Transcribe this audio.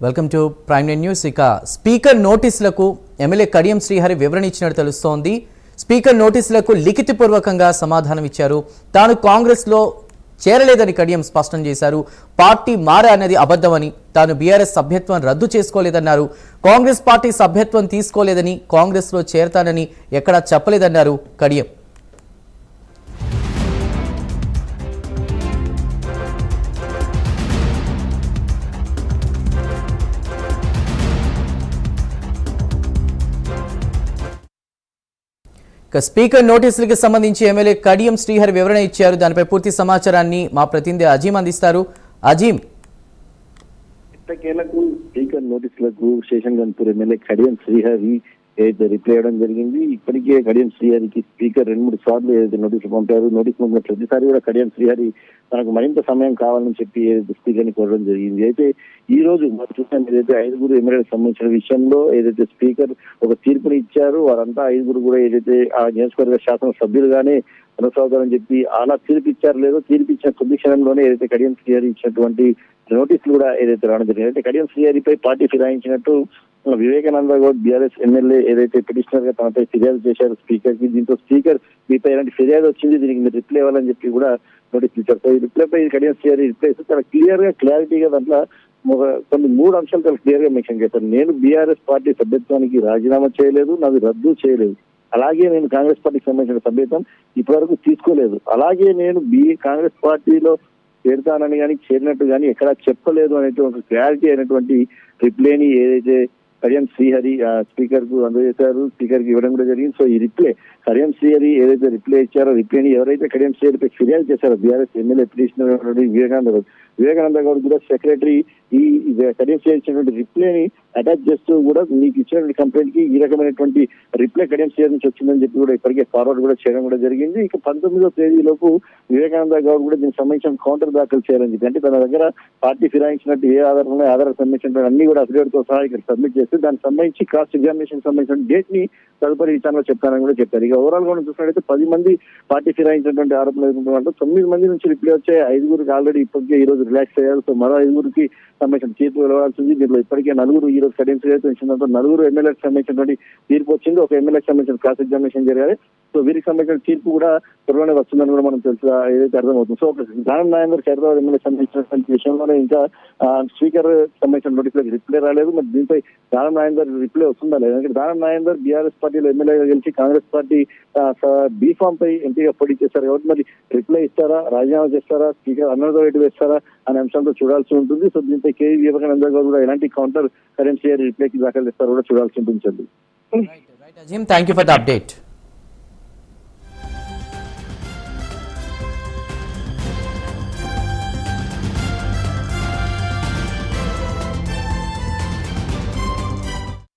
Welcome to prime nine news. ఇక speaker నోటీసులకు MLA Kadiyam Srihari వివరణ ఇచ్చినట్టు తెలుస్తోంది. స్పీకర్ నోటీసులకు లిఖితపూర్వకంగా సమాధానం ఇచ్చారు. తాను కాంగ్రెస్లో చేరలేదని కడియం స్పష్టం చేశారు. పార్టీ మారన్నది అబద్ధమని, తాను బీఆర్ఎస్ సభ్యత్వం రద్దు చేసుకోలేదన్నారు. కాంగ్రెస్ పార్టీ సభ్యత్వం తీసుకోలేదని, కాంగ్రెస్లో చేరతానని ఎక్కడా చెప్పలేదన్నారు కడియం. స్పీకర్ నోటీసులకు సంబంధించి ఎమ్మెల్యే కడియం శ్రీహరి వివరణ ఇచ్చారు. దానిపై పూర్తి సమాచారాన్ని మా ప్రతినిధి అజీం అందిస్తారు. అజీం, స్పీకర్ నోటీసులకు శేషన్ గన్పూర్ ఎమ్మెల్యే కడియం శ్రీహరి ఏదైతే రిప్లై ఇవ్వడం జరిగింది. ఇప్పటికే కడియం శ్రీహరికి స్పీకర్ 2-3 సార్లు ఏదైతే నోటీసులు పంపారు. నోటీసు పంపిన ప్రతిసారి కూడా కడియం శ్రీహరి తనకు మరింత సమయం కావాలని చెప్పి ఏదైతే స్పీకర్ ని కోరడం జరిగింది. అయితే ఈ రోజు మనం చూసాం ఏదైతే 5 ఎమ్మెల్యేలకు సంబంధించిన విషయంలో ఏదైతే స్పీకర్ ఒక తీర్పుని ఇచ్చారు. వారంతా 5 కూడా ఏదైతే ఆ నియోజకవర్గ శాసన సభ్యులుగానే కొనసాగుతారని చెప్పి అలా తీర్పు ఇచ్చారు. లేదో తీర్పు ఇచ్చిన కొద్ది క్షణంలోనే ఏదైతే కడియం శ్రీహరి ఇచ్చినటువంటి నోటీసులు కూడా ఏదైతే రావడం జరిగింది. అయితే కడియం శ్రీహరిపై పార్టీ ఫిరాయించినట్టు వివేకానంద గౌడ్ బీఆర్ఎస్ ఎమ్మెల్యే ఏదైతే పిటిషనర్ గా తనపై ఫిర్యాదు చేశారు స్పీకర్ కి. దీంతో స్పీకర్ మీపై ఎలాంటి ఫిర్యాదు వచ్చింది, దీనికి మీరు రిప్లై ఇవ్వాలని చెప్పి కూడా నోటీస్ ఇచ్చారు. సో ఈ రిప్లైపై కడియం శ్రీహరి రిప్లై ఇస్తే చాలా క్లియర్ గా క్లారిటీగా దాంట్లో కొన్ని 3 అంశాలు చాలా క్లియర్ గా మెన్షన్ చేశారు. నేను బీఆర్ఎస్ పార్టీ సభ్యత్వానికి రాజీనామా చేయలేదు, నాది రద్దు చేయలేదు. అలాగే నేను కాంగ్రెస్ పార్టీకి సంబంధించిన సభ్యత్వం ఇప్పటివరకు తీసుకోలేదు. అలాగే నేను కాంగ్రెస్ పార్టీలో చేరుతానని కానీ చేరినట్టు కానీ ఎక్కడా చెప్పలేదు అనేటువంటి క్లారిటీ అయినటువంటి రిప్లైని ఏదైతే కడియం శ్రీహరి స్పీకర్ కు అందజేశారు, స్పీకర్ కి ఇవ్వడం కూడా జరిగింది. సో ఈ రిప్లై కడియం శ్రీహరి ఏదైతే రిప్లై ఇచ్చారో రిప్లైని ఎవరైతే కడియం శ్రీహరిపై ఫిర్యాదు చేశారో BRS MLA petitioner Vivekananda Goud కూడా సెక్రటరీ ఈ కడియం శ్రీహరి ఇచ్చినటువంటి రిప్లైని అటాచ్ చేస్తూ కూడా మీకు ఇచ్చినటువంటి కంప్లైంట్ కి ఈ రకమైనటువంటి రిప్లై కడియం శ్రీహరి నుంచి వచ్చిందని చెప్పి కూడా ఇప్పటికే ఫార్వర్డ్ కూడా చేయడం కూడా జరిగింది. ఇక 19వ తేదీలోపు వివేకానంద గౌడ్ కూడా దీనికి సంబంధించిన కౌంటర్ దాఖలు చేయాలని చెప్పి, అంటే తన దగ్గర పార్టీ ఫిరాయించినట్టు ఏ ఆధారంలో ఆధారాలకు సంబంధించిన అన్ని కూడా అఫిడవిట్ తో సహా ఇక్కడ సబ్మిట్ చేస్తే దానికి సంబంధించి క్రాస్ ఎగ్జామినేషన్ సంబంధించిన డేట్ ని తదుపరి విచారణలో చెప్తానని కూడా చెప్పారు. ఇక ఓవరాల్ గా చూసినట్టయితే 10 మంది పార్టీ ఫిరాయించినటువంటి ఆరోపణలు ఎదుర్కొంటున్నారు. 9 మంది నుంచి రిప్లై వచ్చాయి. 5 ఆల్రెడీ ఇప్పటికే ఈ రోజు రిలాక్స్ అయ్యారు. సో మరో 5 సంబంధించిన తీర్పు వెలవాల్సింది. దీంట్లో ఇప్పటికే 4 ఈ రోజు కడియం శ్రీహరి వచ్చిన 4 ఎమ్మెల్యేలకు సంబంధించినటువంటి తీర్పు వచ్చింది. ఒక ఎమ్మెల్యేకి సంబంధించిన క్రాస్ ఎగ్జామినేషన్ జరగాలి. సో వీరికి సంబంధించిన తీర్పు కూడా త్వరలోనే వస్తుందని కూడా మనం తెలుసు ఏదైతే అర్థమవుతుంది. సో దానం నాయందర్ హైదరాబాద్ ఎమ్మెల్యే సంబంధించినటువంటి విషయంలోనే ఇంకా స్పీకర్ సంబంధించిన నోటీసులకు రిప్లై రాలేదు. మరి దీనిపై దానం నాయందర్ రిప్లై వస్తుందా లేదు? ఎందుకంటే దానం నాయందర్ బీఆర్ఎస్ పార్టీలో ఎమ్మెల్యేగా గెలిచి కాంగ్రెస్ పార్టీ బీఫామ్ పై ఎంపీగా పోటీ చేశారు కాబట్టి మరి రిప్లై ఇస్తారా, రాజీనామా చేస్తారా, స్పీకర్ అనర్హత వేస్తారా అనే అంశంతో చూడాల్సి ఉంటుంది. సో దీనిపై కేవీ వివేకానంద గారు కూడా ఎలాంటి కౌంటర్ కరెంట్ రిప్లైకి దాఖలు చేస్తారో కూడా చూడాల్సి ఉంటుంది. Thank you for the update.